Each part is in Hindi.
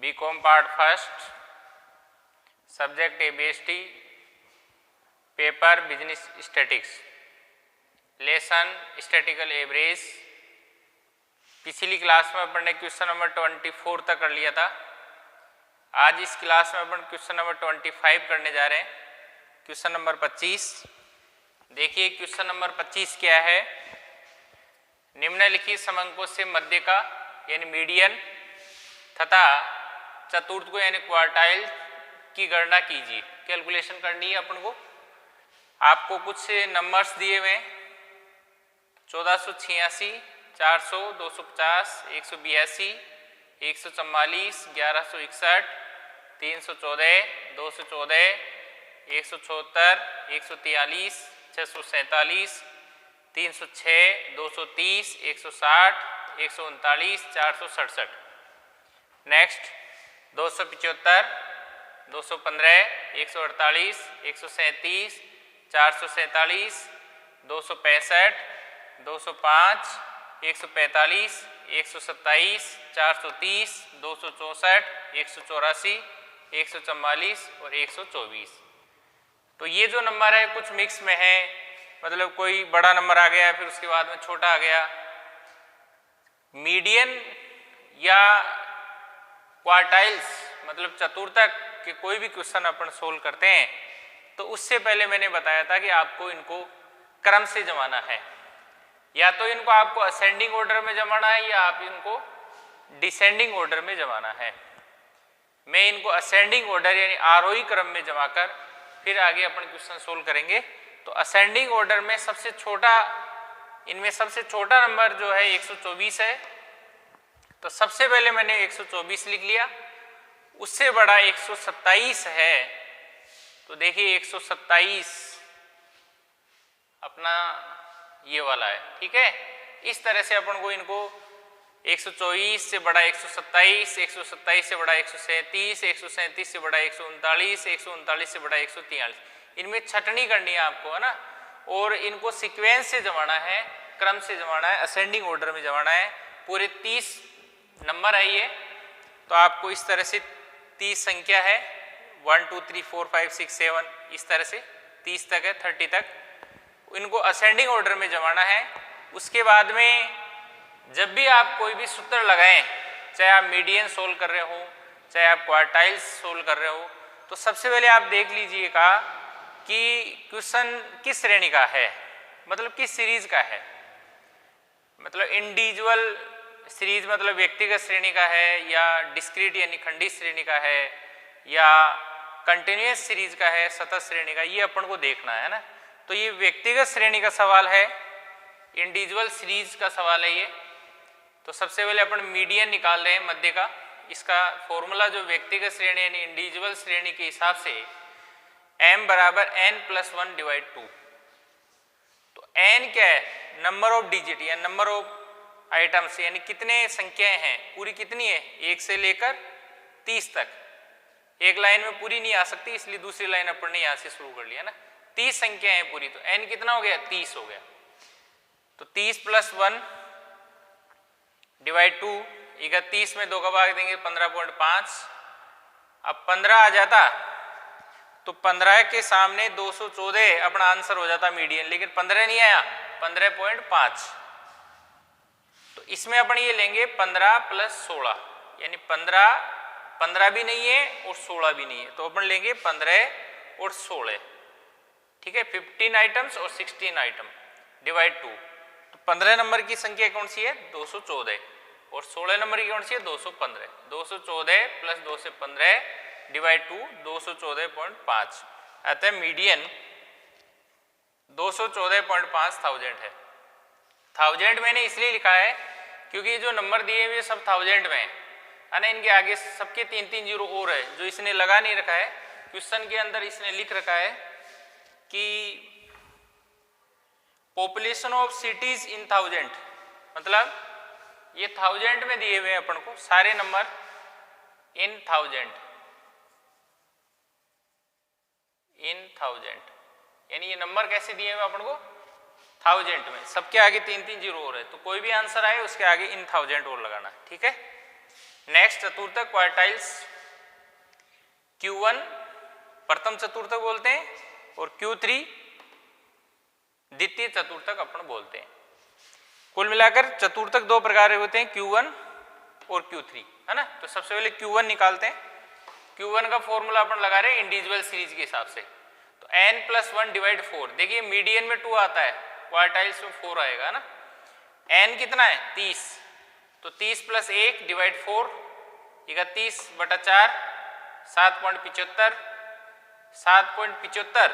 BCom part first, subject ABST, paper business statics, lesson statical average. पिछली क्लास में अपन ने क्वेश्चन नंबर 24 तक कर लिया था। आज इस क्लास में अपन क्वेश्चन नंबर 25 करने जा रहे हैं। क्वेश्चन नंबर 25 देखिए, क्वेश्चन नंबर 25 क्या है? निम्नलिखित समअंकों से मध्य का यानी मीडियन तथा चतुर्थ को यानी क्वार्टाइल की गणना कीजिए। कैलकुलेशन करनी है अपन को। आपको कुछ नंबर्स दिए हुए हैं 1486, 400, 250, 182, 144, 1161, 314, 214, 176, 143, 647, 306, 230, 160, 139, 467। नेक्स्ट 275, 215, 148, 137, 447, 265, 205, 145, 127, 430, 264, 184, 144 और 124। तो ये जो नंबर है कुछ मिक्स में है, मतलब कोई बड़ा नंबर आ गया फिर उसके बाद में छोटा आ गया। मीडियन या क्वार्टाइल्स मतलब चतुर्थक के कोई भी क्वेश्चन अपन सोल्व करते हैं तो उससे पहले मैंने बताया था कि आपको इनको क्रम से जमाना है। या तो इनको आपको असेंडिंग ऑर्डर में जमाना है या आप इनको डिसेंडिंग ऑर्डर में जमाना है। मैं इनको असेंडिंग ऑर्डर यानी आरोही क्रम में जमाकर फिर आगे अपन क्वेश्चन सोल्व करेंगे। तो असेंडिंग ऑर्डर में सबसे छोटा, इनमें सबसे छोटा नंबर जो है 124 है। तो सबसे पहले मैंने 124 लिख लिया। उससे बड़ा 127 है। तो देखिए 127 अपना ये वाला है, ठीक है। इस तरह से अपन को इनको 124 से बड़ा 127, 127 से बड़ा 137, 137 से बड़ा 139, 139 से बड़ा 143, इनमें छटनी करनी है आपको, है ना। और इनको सीक्वेंस से जमाना है, क्रम से जमाना है, असेंडिंग ऑर्डर में जमाना है। पूरे 30 नंबर है ये। तो आपको इस तरह से 30 संख्या है, 1 2 3 4 5 6 7, इस तरह से 30 तक है, 30 तक। इनको असेंडिंग ऑर्डर में जमाना है। उसके बाद में जब भी आप कोई भी सूत्र लगाएं, चाहे आप मीडियन सोल्व कर रहे हो, चाहे आप क्वार्टाइल्स सोल्व कर रहे हो, तो सबसे पहले आप देख लीजिएगा कि क्वेश्चन किस श्रेणी का है, मतलब किस सीरीज का है। मतलब इंडिविजुअल सीरीज मतलब व्यक्तिगत श्रेणी का है, या डिस्क्रीट यानी खंडित श्रेणी का है, या कंटिन्यूअस सीरीज का है, सतत श्रेणी का, ये अपन को देखना है ना। तो ये व्यक्तिगत श्रेणी का सवाल है, इंडिविजुअल सीरीज का सवाल है ये। तो सबसे पहले अपन मीडियन निकाल रहे हैं मध्य का। इसका फॉर्मूला जो व्यक्तिगत श्रेणी यानी इंडिविजुअल श्रेणी के हिसाब से m बराबर n+1 डिवाइड 2। तो n क्या है? नंबर ऑफ डिजिट या नंबर ऑफ आइटम्स, यानी कितने संख्याएं हैं, पूरी कितनी है, 1 से लेकर 30 तक। एक लाइन में पूरी नहीं आ सकती, इसलिए दूसरी लाइन अपन ने यहाँ से शुरू कर लिया ना। 30 संख्याएं हैं पूरी, तो n कितना हो गया? 30 हो गया। तो 30 + 1 डिवाइड 2, 31 में 2 का भाग देंगे 15.5। अब 15 आ जाता तो 15 के सामने 214 अपना आंसर हो जाता मीडियन, लेकिन 15 नहीं आया, 15.5। तो इसमें अपन ये लेंगे 15 + 16, यानी 15 भी नहीं है और 16 भी नहीं है, तो अपन लेंगे 15 और 16, ठीक है। 15 आइटम्स और 16 आइटम डिवाइड 2। तो 15 नंबर की संख्या कौन सी है? 214। और 16 नंबर की कौन सी है? 215। 214 + 2 से 15 डिवाइड 2, 214.5। अतः मीडियन 214.5 है। 1000 मैंने इसलिए लिखा है क्योंकि जो नंबर दिए हुए सब 1000 में है ना। इनके आगे सबके 3-3 जीरो और है, जो इसने लगा नहीं रखा है। क्वेश्चन के अंदर इसने लिख रखा है कि पॉपुलेशन ऑफ सिटीज इन 1000, मतलब ये 1000 में दिए हुए हैं अपन को सारे नंबर इन 1000, यानी ये नंबर कैसे दिए हुए अपन को? 1000 में। सबके आगे 3-3 जीरो और है, तो कोई भी आंसर आए उसके आगे इन 1000 और लगाना है, ठीक है। नेक्स्ट चतुर्थक क्वार्टाइल्स Q1 प्रथम चतुर्थक बोलते हैं और Q3 द्वितीय चतुर्थक अपन बोलते हैं। कुल मिलाकर चतुर्थक दो प्रकार होते हैं, Q1 और Q3, है ना। तो सबसे पहले Q1 निकालते हैं। Q1 का फॉर्मूला अपन लगा रहे हैं इंडिविजुअल सीरीज के हिसाब से। तो n+1 डिवाइड 4, देखिए मीडियन में 2 आता है, क्वार्टाइल्स में 4 आएगा ना। n कितना है 30, तो 30 + 1 डिवाइड 4 31/4 7.75 7.75।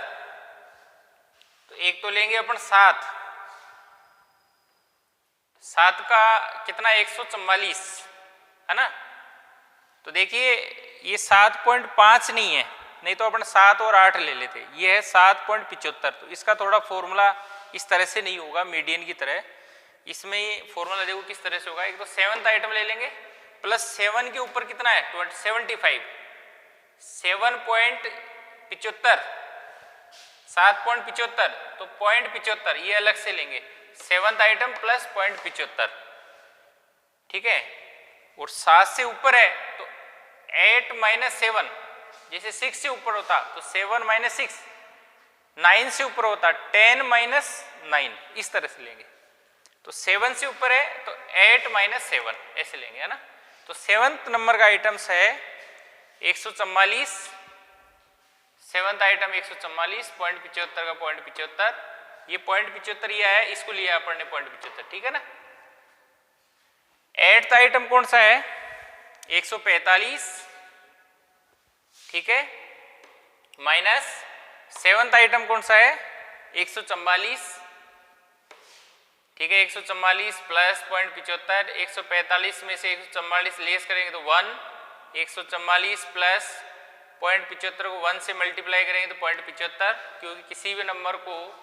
तो एक तो लेंगे अपन 7 का कितना 144, है ना। तो देखिए ये 7.5 नहीं है, नहीं तो अपन 7 और 8 ले लेते। ये है 7.75। तो इसका थोड़ा फॉर्मूला इस तरह से नहीं होगा मीडियन की तरह। इसमें ये फॉर्मूला देखो किस तरह से होगा। एक तो 7th आइटम ले लेंगे प्लस 7 के ऊपर कितना है 75, 7.75 7.75, तो 0.75 ये अलग से लेंगे। 7th आइटम प्लस 0.75, ठीक है। और 7 से ऊपर है तो 8 - 7, जैसे 6 से ऊपर होता तो 7 - 6, 9 से ऊपर होता 10 - 9, इस तरह से लेंगे। तो 7 से ऊपर है तो 8 - 7 ऐसे लेंगे, है ना। तो 7th नंबर का आइटम्स है 144, 7th आइटम 144, 0.75 का 0.75, ये 0.75 ये है, इसको लिया अपन ने 0.75, ठीक है ना। 8th आइटम कौन सा है 145, ठीक है, माइनस 7th आइटम कौन सा है 144, ठीक है। 144 प्लस 0.75, 145 में से 144 लेस करेंगे तो 1, 144 प्लस 0.75 को 1 से मल्टीप्लाई करेंगे तो 0.75, क्योंकि किसी भी नंबर को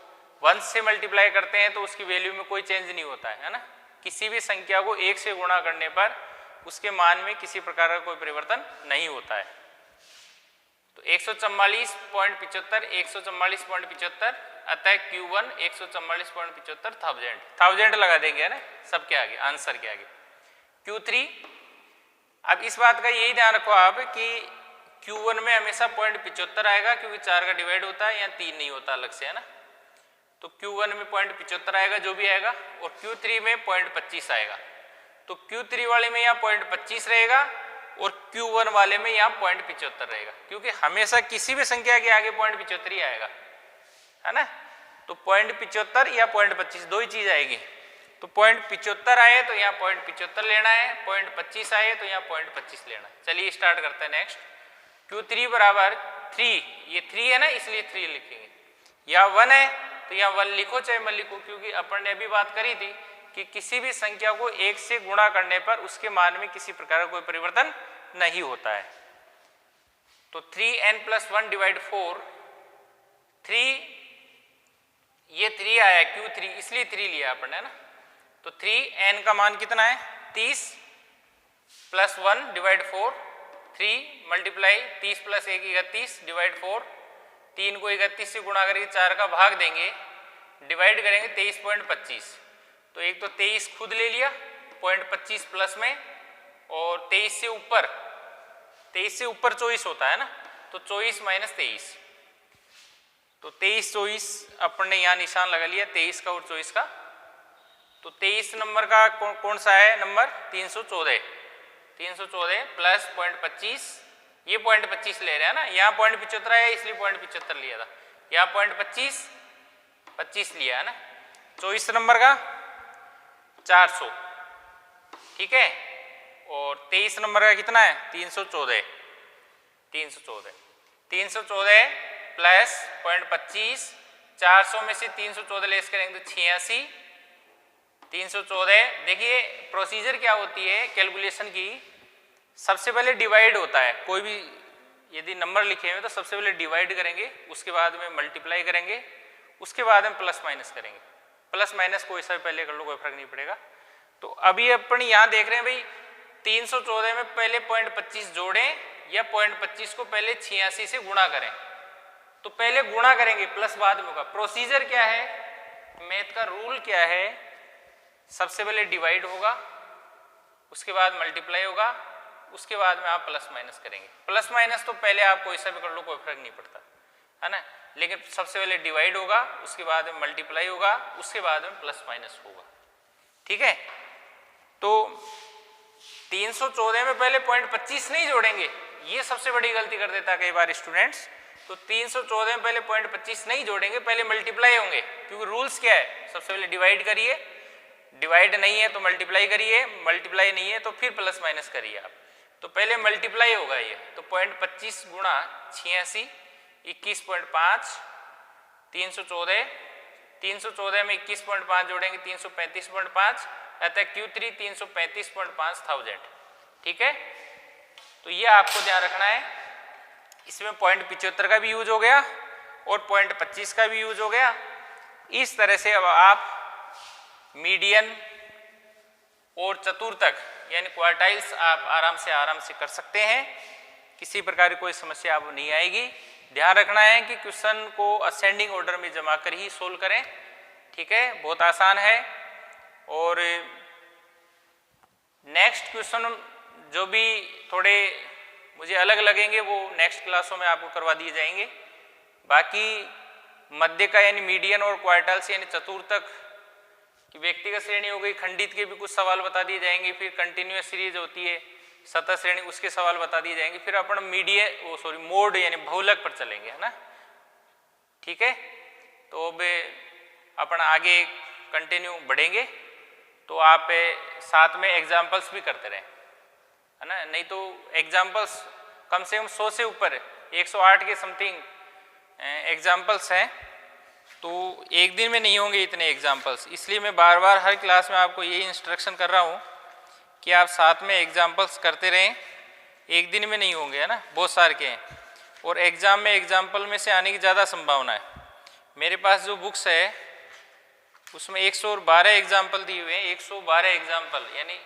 1 से मल्टीप्लाई करते हैं तो उसकी वैल्यू में कोई चेंज नहीं होता है ना। किसी भी संख्या को 1 से गुणा करने पर उसके मान में किसी प्रकार का कोई परिवर्तन नहीं होता है। तो 144.75, 144.75, अतः Q1 144.75 थाउजेंड लगा देंगे, है ना, सबके आगे, आंसर के आगे। Q3, अब इस बात का यही ध्यान रखो आप कि Q1 में हमेशा 0.75 आएगा, क्योंकि 4 का डिवाइड होता है, यहाँ 3 नहीं होता अलग से, है ना। तो Q1 में 0.75 आएगा जो भी आएगा, और Q3 में 0.25 आएगा। तो Q3 वाले में यहाँ 0.25 रहेगा और Q1 वाले में यहाँ 0.75 रहेगा, क्योंकि हमेशा किसी भी संख्या के आगे 0.75 ही आएगा, है ना। तो 0.75 या 0.25 दो ही चीज आएगी। तो 0.75 आए तो यहाँ 0.75 लेना है, 0.25 आए तो यहाँ 0.25 लेना है। चलिए स्टार्ट करते हैं। नेक्स्ट Q3 बराबर 3, ये 3 है ना, इसलिए 3 लिखेंगे। या 1 है तो यहाँ 1 लिखो चाहे मत लिखो, क्योंकि अपन ने अभी बात करी थी कि किसी भी संख्या को 1 से गुणा करने पर उसके मान में किसी प्रकार का कोई परिवर्तन नहीं होता है। तो 3n+1 डिवाइड 4, 3, ये 3 आया Q3, इसलिए 3 लिया अपन ने, ना। तो 3n का मान कितना है 30 + 1 डिवाइड 4, 3 मल्टीप्लाई 30 + 1 31 डिवाइड 4, 3 को 31 से गुणा करके 4 का भाग देंगे, डिवाइड करेंगे 23.25। तो एक तो 23 खुद ले लिया 0.25 प्लस में, और 23 से ऊपर 24 होता है ना, तो 24 - 23, तो 23 24 अपन ने यहाँ निशान लगा लिया 23 का और 24 का। तो 23 नंबर का कौन सा है नंबर 314 प्लस 0.25, ये 0.25 ले रहे हैं ना, यहाँ 0.75 है इसलिए 0.75 लिया था, यहाँ 0.25 लिया है ना। 24 नंबर का 400, ठीक है, और 23 नंबर का कितना है 314 प्लस 0.25, 400 में से 314 लेस करेंगे तो 86, 314। देखिए प्रोसीजर क्या होती है कैलकुलेशन की, सबसे पहले डिवाइड होता है। कोई भी यदि नंबर लिखे हुए तो सबसे पहले डिवाइड करेंगे, उसके बाद में मल्टीप्लाई करेंगे, उसके बाद में प्लस माइनस करेंगे। प्लस माइनस कोई सा भी पहले कर लो, कोई फर्क नहीं पड़ेगा। तो अभी अपन यहाँ देख रहे हैं भाई 314 में पहले 0.25 जोड़ें या 0.25 को पहले 86 से गुणा करें। तो पहले गुणा करेंगे प्लस बाद में होगा। प्रोसीजर क्या है, मैथ का रूल क्या है, सबसे पहले डिवाइड होगा, उसके बाद मल्टीप्लाई होगा, उसके बाद में आप प्लस माइनस करेंगे। प्लस माइनस तो पहले आप कोई सा भी कर लो, कोई फर्क नहीं पड़ता, है ना, लेकिन सबसे पहले डिवाइड होगा, उसके बाद में मल्टीप्लाई होगा, उसके बाद में प्लस माइनस होगा। ठीक है, तो 314 में पहले 0.25 नहीं जोड़ेंगे, ये सबसे बड़ी गलती कर देता कई बार स्टूडेंट्स। तो 314 में पहले 0.25 नहीं जोड़ेंगे, पहले मल्टीप्लाई होंगे, क्योंकि रूल्स क्या है, सबसे पहले डिवाइड करिए, डिवाइड नहीं है तो मल्टीप्लाई करिए, मल्टीप्लाई नहीं है तो फिर प्लस माइनस करिए आप। तो पहले मल्टीप्लाई होगा ये, तो 0.25 गुणा 86 21.5 314, 314 में 21.5 जोड़ेंगे 335.5, अतः Q3 335.5,000। ठीक है, तो ये आपको ध्यान रखना है। इसमें 0.75 का भी यूज हो गया और 0.25 का भी यूज हो गया। इस तरह से अब आप मीडियन और चतुर्थक यानी क्वार्टाइल्स आप आराम से कर सकते हैं, किसी प्रकार की कोई समस्या आपको नहीं आएगी। ध्यान रखना है कि क्वेश्चन को असेंडिंग ऑर्डर में जमा कर ही सोल्व करें। ठीक है, बहुत आसान है। और नेक्स्ट क्वेश्चन जो भी थोड़े मुझे अलग लगेंगे वो नेक्स्ट क्लासों में आपको करवा दिए जाएंगे। बाकी मध्य का यानी मीडियन और क्वार्टाइल्स यानी चतुर्थक की व्यक्तिगत श्रेणी हो गई, खंडित के भी कुछ सवाल बता दिए जाएंगे, फिर कंटिन्यूअस सीरीज होती है सतत श्रेणी, उसके सवाल बता दिए जाएंगे, फिर अपन मोड यानी बहुलक पर चलेंगे, है ना। ठीक है, तो अब अपन आगे कंटिन्यू बढ़ेंगे, तो आप साथ में एग्जाम्पल्स भी करते रहें, है ना, नहीं तो एग्जाम्पल्स कम से कम 100 से ऊपर 108 के समथिंग एग्जाम्पल्स हैं, तो एक दिन में नहीं होंगे इतने एग्जाम्पल्स। इसलिए मैं बार बार हर क्लास में आपको यही इंस्ट्रक्शन कर रहा हूँ कि आप साथ में एग्जाम्पल्स करते रहें, एक दिन में नहीं होंगे, है ना, बहुत सारे के हैं। और एग्ज़ाम में एग्जाम्पल में से आने की ज़्यादा संभावना है। मेरे पास जो बुक्स है उसमें 112 एग्जाम्पल दिए हुए हैं, 112 एग्जाम्पल यानी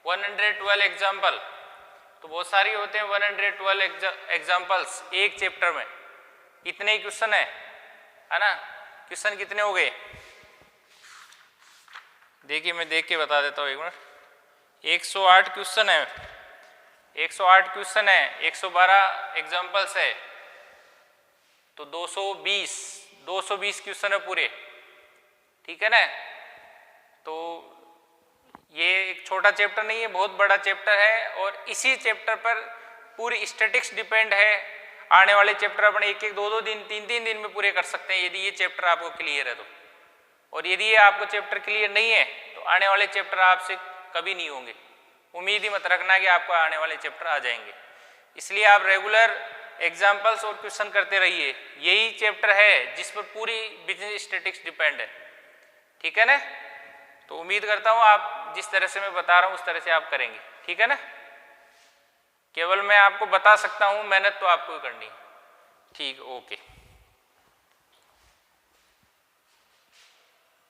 112 एग्जाम्पल, तो बहुत सारे होते हैं 112 एग्जाम्पल्स एक चैप्टर में। इतने ही क्वेश्चन है ना। क्वेश्चन कितने हो गए देखिए, मैं देख के बता देता हूँ एक मिनट। 108 क्वेश्चन है, 108 क्वेश्चन है, 112 एग्जाम्पल्स है, तो 220 क्वेश्चन है पूरे। ठीक है ना, तो ये एक छोटा चैप्टर नहीं है, बहुत बड़ा चैप्टर है। और इसी चैप्टर पर पूरी स्टैटिक्स डिपेंड है। आने वाले चैप्टर अपन एक एक 2-2 दिन 3-3 दिन में पूरे कर सकते हैं यदि ये चैप्टर आपको क्लियर है तो। और यदि ये आपको चैप्टर क्लियर नहीं है तो आने वाले चैप्टर आपसे कभी नहीं होंगे। उम्मीद ही मत रखना कि आपको आने वाले चैप्टर आ जाएंगे। इसलिए आप रेगुलर एग्जाम्पल्स और क्वेश्चन करते रहिए। यही चैप्टर है जिस पर पूरी बिजनेस स्टैटिक्स डिपेंड है। ठीक है ना, तो उम्मीद करता हूँ आप जिस तरह से मैं बता रहा हूँ उस तरह से आप करेंगे। ठीक है ना, केवल मैं आपको बता सकता हूँ, मेहनत तो आपको ही करनी है। ठीक, ओके।